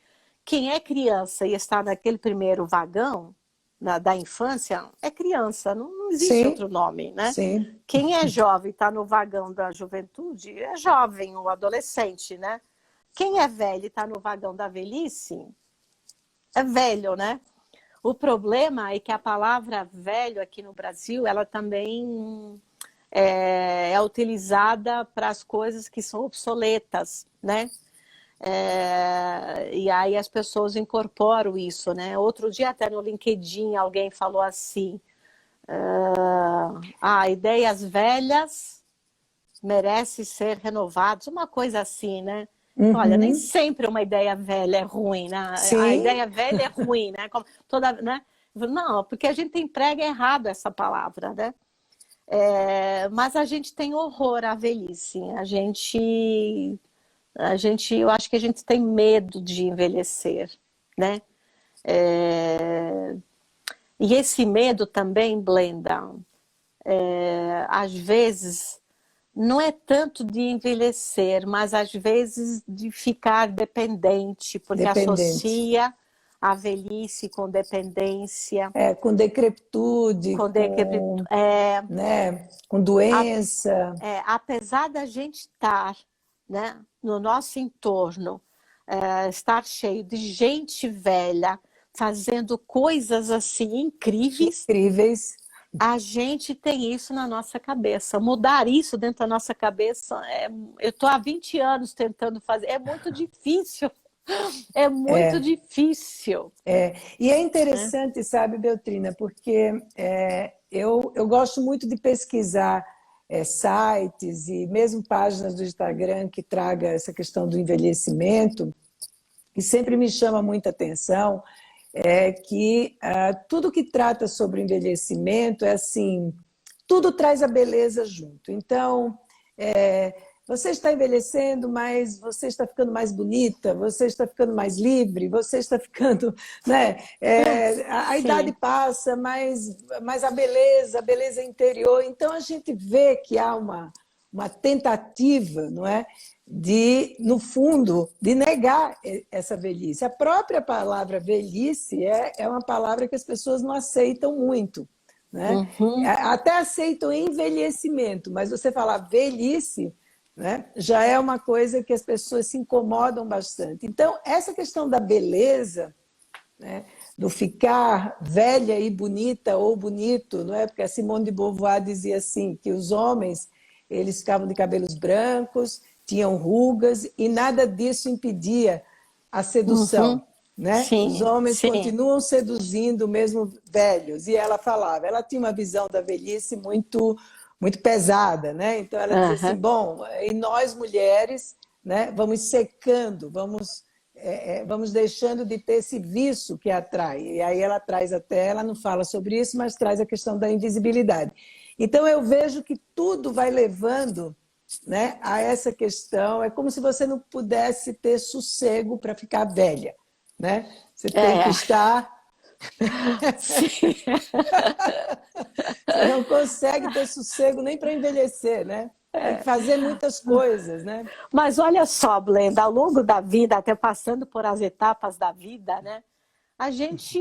S2: quem é criança e está naquele primeiro vagão da infância é criança, não existe outro nome, né?
S1: Sim.
S2: Quem é jovem, está no vagão da juventude, é jovem ou adolescente, né? Quem é velho e está no vagão da velhice, é velho, né? O problema é que a palavra velho aqui no Brasil, ela também é utilizada para as coisas que são obsoletas, né? E aí as pessoas incorporam isso, né? Outro dia até no LinkedIn alguém falou assim, ideias velhas merecem ser renovadas, uma coisa assim, né? Olha, nem sempre uma ideia velha é ruim, né?
S1: Sim.
S2: A ideia velha é ruim, né? Né? Não, porque a gente emprega errado essa palavra, né? Mas a gente tem horror à velhice. Eu acho que a gente tem medo de envelhecer, né? E esse medo também, Blenda, às vezes não é tanto de envelhecer, mas às vezes de ficar dependente, porque associa a velhice com dependência.
S1: Com decrepitude, com doença.
S2: Apesar da gente estar, né, no nosso entorno, estar cheio de gente velha, fazendo coisas assim incríveis, a gente tem isso na nossa cabeça. Mudar isso dentro da nossa cabeça, eu estou há 20 anos tentando fazer, é muito difícil. É muito difícil.
S1: E é interessante, sabe, Beltrina, porque eu gosto muito de pesquisar sites e mesmo páginas do Instagram que traga essa questão do envelhecimento, e sempre me chama muita atenção que tudo que trata sobre o envelhecimento é assim, tudo traz a beleza junto. Então, você está envelhecendo, mas você está ficando mais bonita, você está ficando mais livre, você está ficando, né? A idade passa, mas a beleza interior. Então a gente vê que há uma tentativa, não é, de, no fundo, de negar essa velhice. A própria palavra velhice é uma palavra que as pessoas não aceitam muito, né? Até aceitam envelhecimento, mas você falar velhice né? Já é uma coisa que as pessoas se incomodam bastante. Então, essa questão da beleza, né? Do ficar velha e bonita ou bonito, não é? Porque a Simone de Beauvoir dizia assim, que os homens eles ficavam de cabelos brancos, tinham rugas e nada disso impedia a
S2: Uhum.
S1: sedução, né? Os
S2: Sim,
S1: homens
S2: sim.
S1: continuam seduzindo mesmo velhos. E ela falava, ela tinha uma visão da velhice muito pesada, né? Então ela dizia assim,
S2: Aham.
S1: bom, e nós mulheres, né, vamos secando, vamos deixando de ter esse vício que atrai. E aí ela traz até, ela não fala sobre isso, mas traz a questão da invisibilidade. Então eu vejo que tudo vai levando, né, a essa questão. É como se você não pudesse ter sossego para ficar velha, né? Você tem que
S2: É,
S1: estar,
S2: sim.
S1: você não consegue ter sossego nem para envelhecer, né? Tem que fazer muitas coisas, né?
S2: Mas olha só, Blenda, ao longo da vida, até passando por as etapas da vida, né? A gente,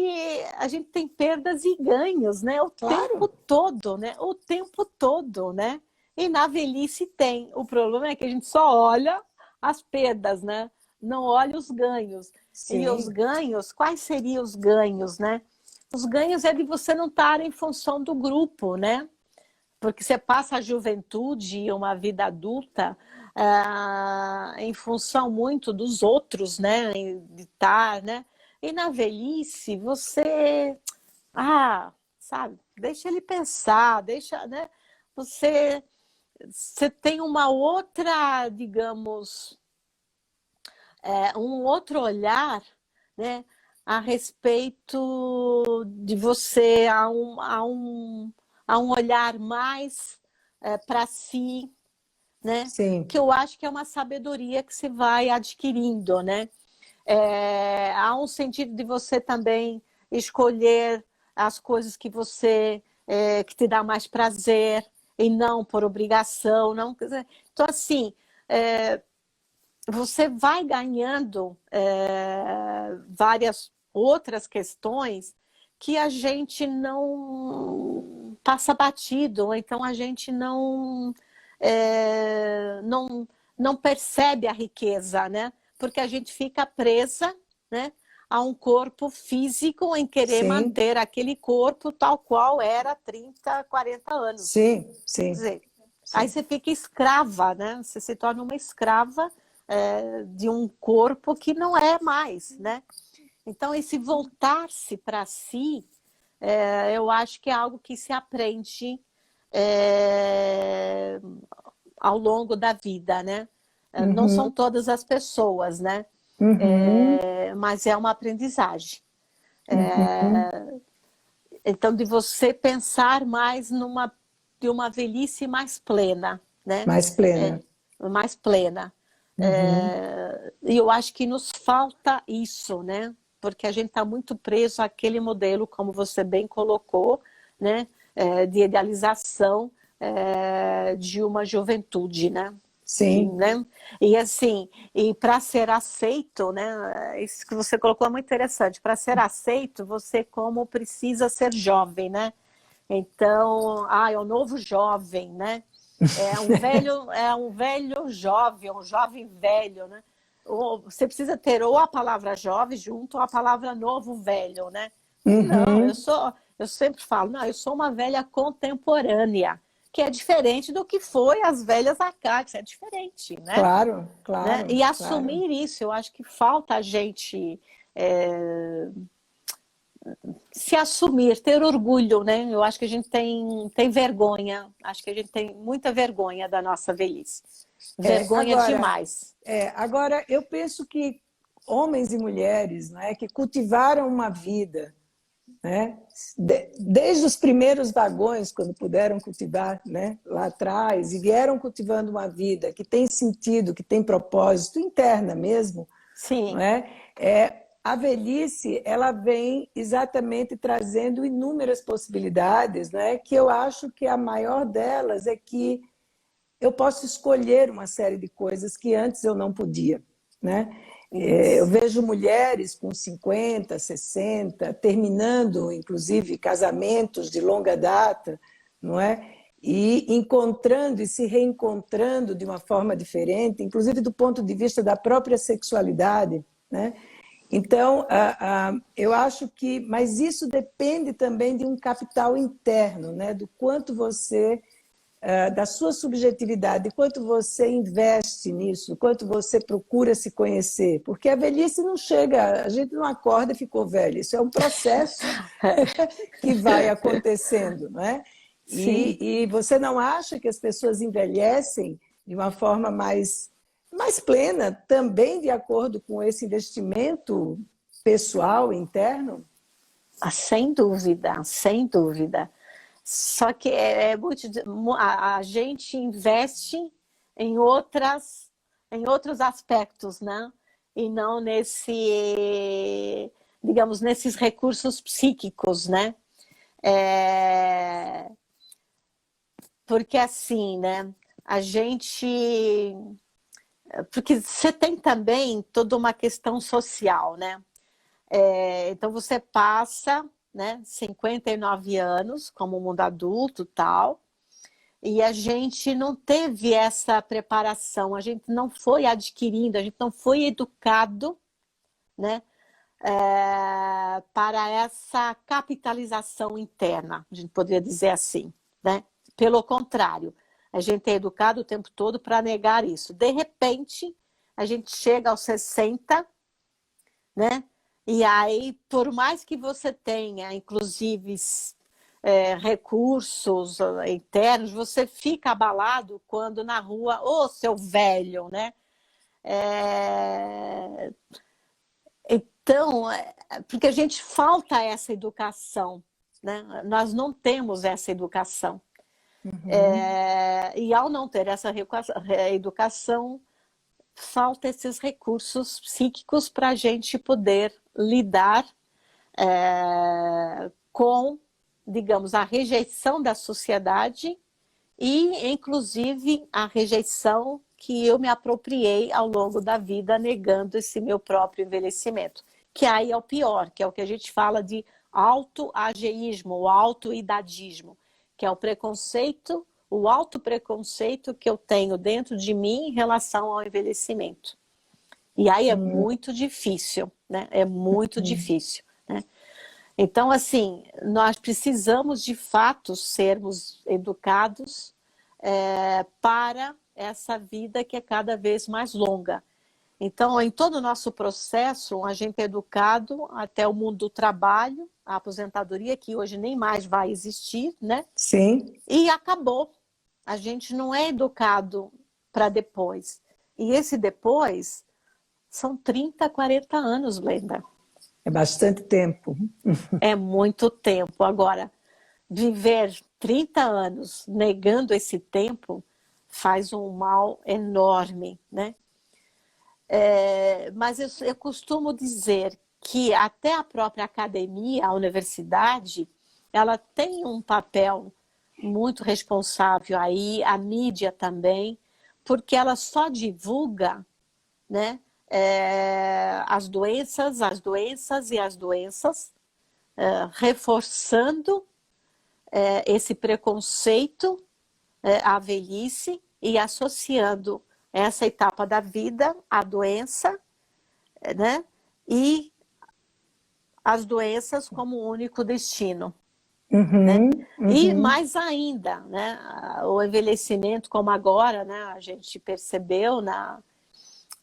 S2: a gente tem perdas e ganhos, né? O tempo
S1: Claro,
S2: todo, né? O tempo todo, né? E na velhice tem. O problema é que a gente só olha as perdas, né? Não olha os ganhos. E os
S1: sim,
S2: ganhos, quais seriam os ganhos, né? Os ganhos é de você não estar em função do grupo, né? Porque você passa a juventude e uma vida adulta em função muito dos outros, né? De estar, né? E na velhice, você, sabe, deixa ele pensar, deixa, né? Você, você tem uma outra, digamos, um outro olhar, né? A respeito de você, a um olhar mais para si, né?
S1: sim,
S2: Que eu acho que é uma sabedoria que se vai adquirindo, né? Há um sentido de você também escolher as coisas que você que te dá mais prazer e não por obrigação, não. Então assim, você vai ganhando várias outras questões que a gente não passa batido, ou então a gente não percebe a riqueza, né? Porque a gente fica presa, né, a um corpo físico em querer
S1: sim,
S2: manter aquele corpo tal qual era 30, 40 anos.
S1: sim,
S2: Quer
S1: sim,
S2: dizer, aí
S1: sim.
S2: você fica escrava, né? Você se torna uma escrava de um corpo que não é mais, né? Então, esse voltar-se para si, eu acho que é algo que se aprende é, ao longo da vida, né? Não são
S1: Uhum,
S2: todas as pessoas, né?
S1: uhum,
S2: Mas é uma aprendizagem.
S1: uhum.
S2: Então, de você pensar mais de uma velhice mais plena, né?
S1: Mais
S2: É,
S1: plena.
S2: mais plena.
S1: Uhum.
S2: E eu acho que nos falta isso, né? Porque a gente está muito preso àquele modelo, como você bem colocou, né? De idealização de uma juventude, né?
S1: Sim,
S2: Né? E assim, e para ser aceito, né? Isso que você colocou é muito interessante. Para ser aceito, você como precisa ser jovem, né? Então, é o novo jovem, né? É um velho jovem, um jovem velho, né? Você precisa ter ou a palavra jovem junto ou a palavra novo velho, né? Não,
S1: uhum.
S2: eu sempre falo, não, eu sou uma velha contemporânea, que é diferente do que foi as velhas arcaicas, é diferente,
S1: Claro,
S2: né?
S1: claro,
S2: E
S1: claro.
S2: assumir isso, eu acho que falta a gente se assumir, ter orgulho, né? Eu acho que a gente tem vergonha, acho que a gente tem muita vergonha da nossa velhice. Vergonha
S1: Agora,
S2: demais.
S1: agora, eu penso que homens e mulheres, não é, que cultivaram uma vida, né, desde os primeiros vagões, quando puderam cultivar, né, lá atrás, e vieram cultivando uma vida que tem sentido, que tem propósito, interna mesmo, não
S2: Sim,
S1: é? A velhice ela vem exatamente trazendo inúmeras possibilidades, né? Que eu acho que a maior delas é que eu posso escolher uma série de coisas que antes eu não podia, né? Eu
S2: isso.
S1: vejo mulheres com 50, 60, terminando, inclusive, casamentos de longa data, não é? e encontrando e se reencontrando de uma forma diferente, inclusive do ponto de vista da própria sexualidade, né? Então, eu acho que, mas isso depende também de um capital interno, né? Do quanto você, da sua subjetividade, de quanto você investe nisso, do quanto você procura se conhecer, porque a velhice não chega, a gente não acorda e ficou velho, isso é um processo que vai acontecendo, não é?
S2: Sim.
S1: E você não acha que as pessoas envelhecem de uma forma mais plena, também de acordo com esse investimento pessoal, interno?
S2: Sem dúvida, sem dúvida. Só que a gente investe em em outros aspectos, né? E não digamos, nesses recursos psíquicos, né? Porque assim, né? A gente... Porque você tem também toda uma questão social, né? Então você passa, né, 59 anos como mundo adulto e tal, e a gente não teve essa preparação, a gente não foi adquirindo, a gente não foi educado, né, para essa capitalização interna, a gente poderia dizer assim, né? Pelo contrário, a gente é educado o tempo todo para negar isso. De repente, a gente chega aos 60, né? E aí, por mais que você tenha, inclusive, recursos internos, você fica abalado quando na rua, ô, seu velho, né? Então, porque a gente falta essa educação, né? Nós não temos essa educação. E ao não ter essa educação, falta esses recursos psíquicos para a gente poder lidar com, digamos, a rejeição da sociedade e, inclusive, a rejeição que eu me apropriei ao longo da vida, negando esse meu próprio envelhecimento. Que aí é o pior, que é o que a gente fala de autoageísmo, o autoidadismo, que é o preconceito, o autopreconceito que eu tenho dentro de mim em relação ao envelhecimento. E aí é muito difícil, né? É muito difícil, né? Então, assim, nós precisamos de fato sermos educados para essa vida que é cada vez mais longa. Então, em todo o nosso processo, a gente é educado até o mundo do trabalho, a aposentadoria, que hoje nem mais vai existir, né?
S1: Sim.
S2: E acabou. A gente não é educado para depois. E esse depois são 30, 40 anos, Blenda.
S1: É bastante tempo.
S2: É muito tempo. Agora, viver 30 anos negando esse tempo faz um mal enorme, né? Mas eu costumo dizer que até a própria academia, a universidade, ela tem um papel muito responsável aí, a mídia também, porque ela só divulga, né, as doenças, reforçando esse preconceito à velhice e associando essa etapa da vida à doença, né, e as doenças como único destino. Né? E mais ainda, né, o envelhecimento, como agora, né, a gente percebeu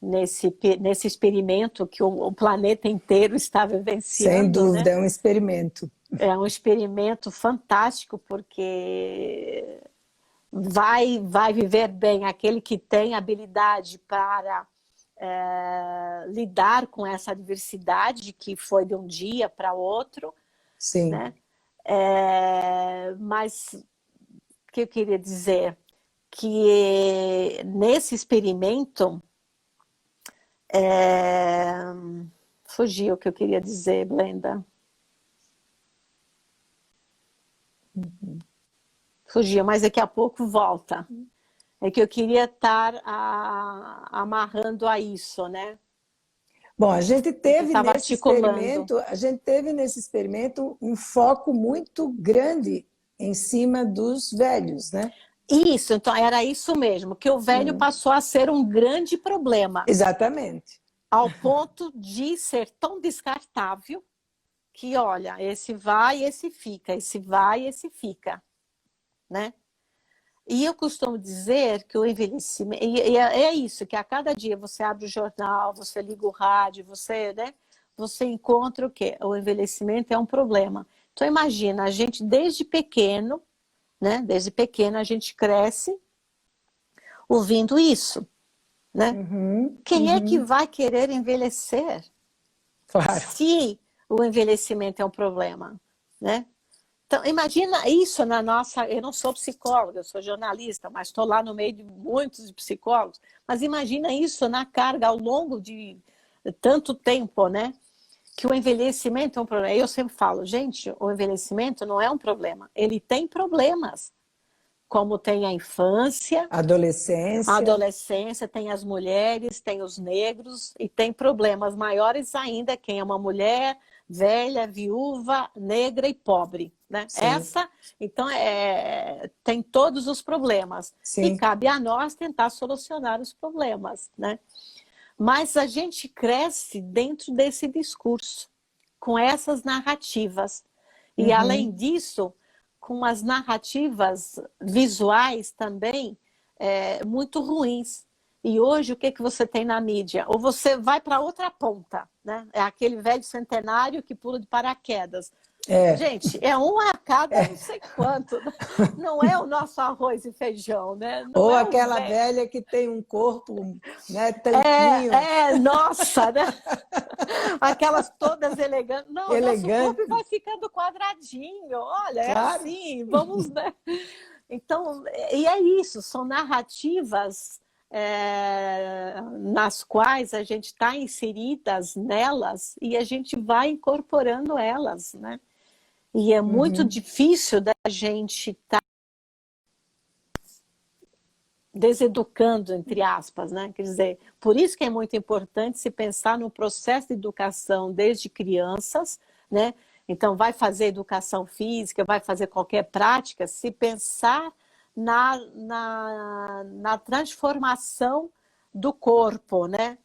S2: nesse experimento que o planeta inteiro está vivenciando.
S1: Sem dúvida,
S2: né?
S1: é um experimento.
S2: É um experimento fantástico, porque vai viver bem aquele que tem habilidade para lidar com essa diversidade que foi de um dia para outro.
S1: Sim.
S2: Né? Mas o que eu queria dizer? Que nesse experimento fugiu o que eu queria dizer, Blenda. Fugiu, mas daqui a pouco volta. É que eu queria estar amarrando a isso, né?
S1: Bom, a gente teve nesse experimento um foco muito grande em cima dos velhos, né?
S2: Isso, então era isso mesmo, que o velho passou a ser um grande problema.
S1: Exatamente.
S2: Ao ponto de ser tão descartável que, olha, esse vai, esse fica, esse vai, esse fica, né? E eu costumo dizer que o envelhecimento... é isso, que a cada dia você abre o jornal, você liga o rádio, você, né, você encontra o quê? O envelhecimento é um problema. Então, imagina, a gente desde pequeno, né, desde pequeno a gente cresce ouvindo isso, né? Quem é que vai querer envelhecer?
S1: Claro.
S2: Se o envelhecimento é um problema, né? Então, imagina isso na nossa... Eu não sou psicóloga, eu sou jornalista, mas estou lá no meio de muitos psicólogos. Mas imagina isso na carga ao longo de tanto tempo, né? Que o envelhecimento é um problema. Eu sempre falo, gente, o envelhecimento não é um problema. Ele tem problemas, como tem a infância, a adolescência, tem as mulheres, tem os negros, e tem problemas maiores ainda, quem é uma mulher velha, viúva, negra e pobre, né? Essa, então, tem todos os problemas.
S1: Sim.
S2: E cabe a nós tentar solucionar os problemas, né? Mas a gente cresce dentro desse discurso, com essas narrativas. E, além disso, com as narrativas visuais também muito ruins. E hoje, o que você tem na mídia? Ou você vai para outra ponta, né? É aquele velho centenário que pula de paraquedas. Gente, é um a cada não sei quanto. Não é o nosso arroz e feijão, né? Não
S1: Ou
S2: é
S1: aquela velha que tem um corpo, né, tanquinho.
S2: Nossa, né? Aquelas todas elegantes. Não, nosso corpo vai ficando quadradinho. Olha, claro. É assim, vamos... Né? Então, e é isso, são narrativas nas quais a gente está inseridas nelas e a gente vai incorporando elas, né? E é muito difícil da gente estar deseducando, entre aspas, né? Quer dizer, por isso que é muito importante se pensar no processo de educação desde crianças, né? Então, vai fazer educação física, vai fazer qualquer prática, se pensar na transformação do corpo, né?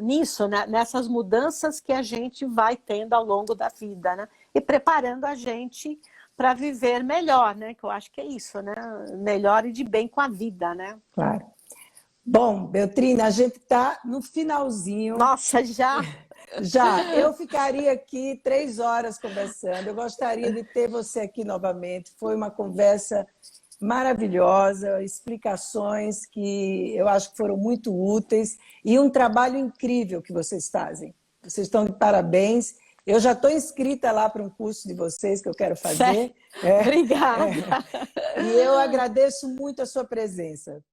S2: Nisso, né? Nessas mudanças que a gente vai tendo ao longo da vida, né? E preparando a gente para viver melhor, né? Que eu acho que é isso, né? Melhor e de bem com a vida, né?
S1: Claro. Bom, Beltrina, a gente está no finalzinho.
S2: Nossa, já?
S1: Já. Eu ficaria aqui 3 horas conversando. Eu gostaria de ter você aqui novamente. Foi uma conversa maravilhosa, explicações que eu acho que foram muito úteis e um trabalho incrível que vocês fazem. Vocês estão de parabéns. Eu já estou inscrita lá para um curso de vocês que eu quero fazer.
S2: Obrigada.
S1: E eu agradeço muito a sua presença.